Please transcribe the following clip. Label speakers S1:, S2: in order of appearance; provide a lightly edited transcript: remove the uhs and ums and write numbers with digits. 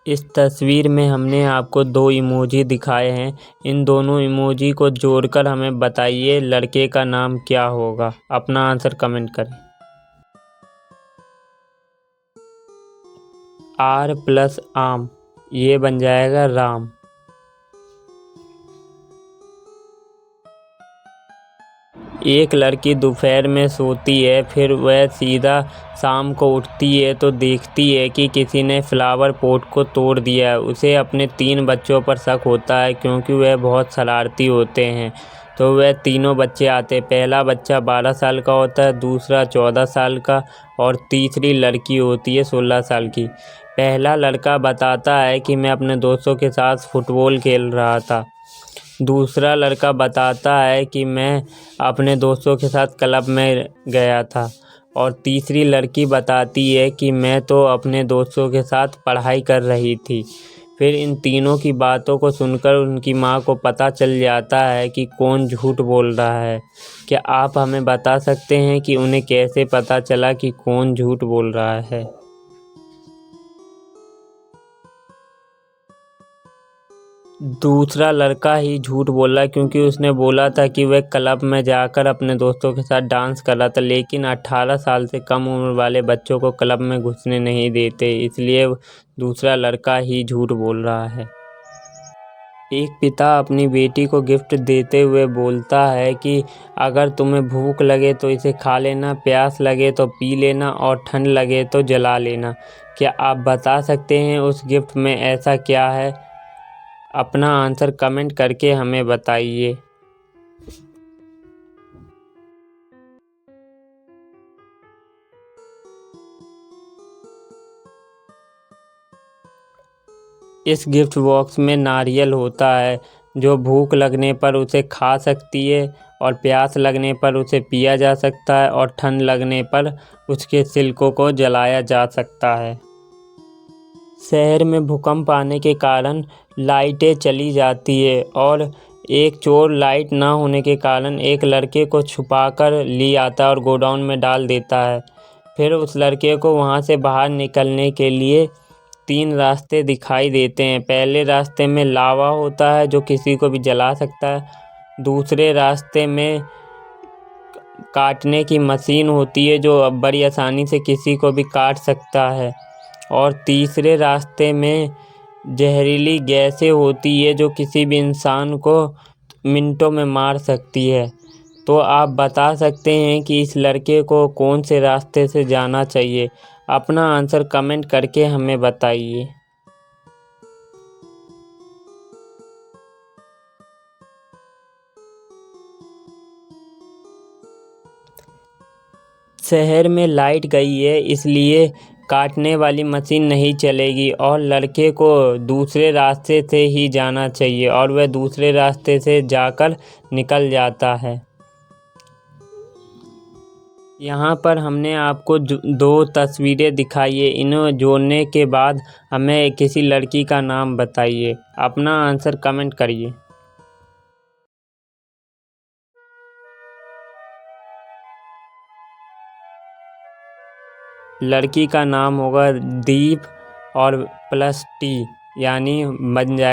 S1: इस तस्वीर में हमने आपको दो इमोजी दिखाए हैं। इन दोनों इमोजी को जोड़कर हमें बताइए लड़के का नाम क्या होगा। अपना आंसर कमेंट करें। R प्लस आम, ये बन जाएगा राम। एक लड़की दोपहर में सोती है, फिर वह सीधा शाम को उठती है तो देखती है कि किसी ने फ्लावर पॉट को तोड़ दिया है। उसे अपने 3 बच्चों पर शक होता है क्योंकि वह बहुत शरारती होते हैं। तो वह तीनों बच्चे आते हैं। पहला बच्चा 12 साल का होता है, दूसरा 14 साल का और तीसरी लड़की होती है 16 साल की। पहला लड़का बताता है कि मैं अपने दोस्तों के साथ फुटबॉल खेल रहा था। दूसरा लड़का बताता है कि मैं अपने दोस्तों के साथ क्लब में गया था। और तीसरी लड़की बताती है कि मैं तो अपने दोस्तों के साथ पढ़ाई कर रही थी। फिर इन तीनों की बातों को सुनकर उनकी माँ को पता चल जाता है कि कौन झूठ बोल रहा है। क्या आप हमें बता सकते हैं कि उन्हें कैसे पता चला कि कौन झूठ बोल रहा है? दूसरा लड़का ही झूठ बोला क्योंकि उसने बोला था कि वह क्लब में जाकर अपने दोस्तों के साथ डांस कर रहा था, लेकिन 18 साल से कम उम्र वाले बच्चों को क्लब में घुसने नहीं देते, इसलिए दूसरा लड़का ही झूठ बोल रहा है। एक पिता अपनी बेटी को गिफ्ट देते हुए बोलता है कि अगर तुम्हें भूख लगे तो इसे खा लेना, प्यास लगे तो पी लेना और ठंड लगे तो जला लेना। क्या आप बता सकते हैं उस गिफ्ट में ऐसा क्या है? अपना आंसर कमेंट करके हमें बताइए। इस गिफ्ट बॉक्स में नारियल होता है जो भूख लगने पर उसे खा सकती है और प्यास लगने पर उसे पिया जा सकता है और ठंड लगने पर उसके छिलकों को जलाया जा सकता है। शहर में भूकंप आने के कारण लाइटें चली जाती है और एक चोर लाइट ना होने के कारण एक लड़के को छुपाकर ले आता है और गोडाउन में डाल देता है। फिर उस लड़के को वहाँ से बाहर निकलने के लिए 3 रास्ते दिखाई देते हैं। पहले रास्ते में लावा होता है जो किसी को भी जला सकता है। दूसरे रास्ते में काटने की मशीन होती है जो बड़ी आसानी से किसी को भी काट सकता है। और तीसरे रास्ते में जहरीली गैसें होती है जो किसी भी इंसान को मिनटों में मार सकती है। तो आप बता सकते हैं कि इस लड़के को कौन से रास्ते से जाना चाहिए? अपना आंसर कमेंट करके हमें बताइए। शहर में लाइट गई है इसलिए काटने वाली मशीन नहीं चलेगी और लड़के को दूसरे रास्ते से ही जाना चाहिए और वह दूसरे रास्ते से जाकर निकल जाता है। यहाँ पर हमने आपको 2 तस्वीरें दिखाई है। इन्हें जोड़ने के बाद हमें किसी लड़की का नाम बताइए। अपना आंसर कमेंट करिए। लड़की का नाम होगा दीप और प्लस टी, यानी बन जाए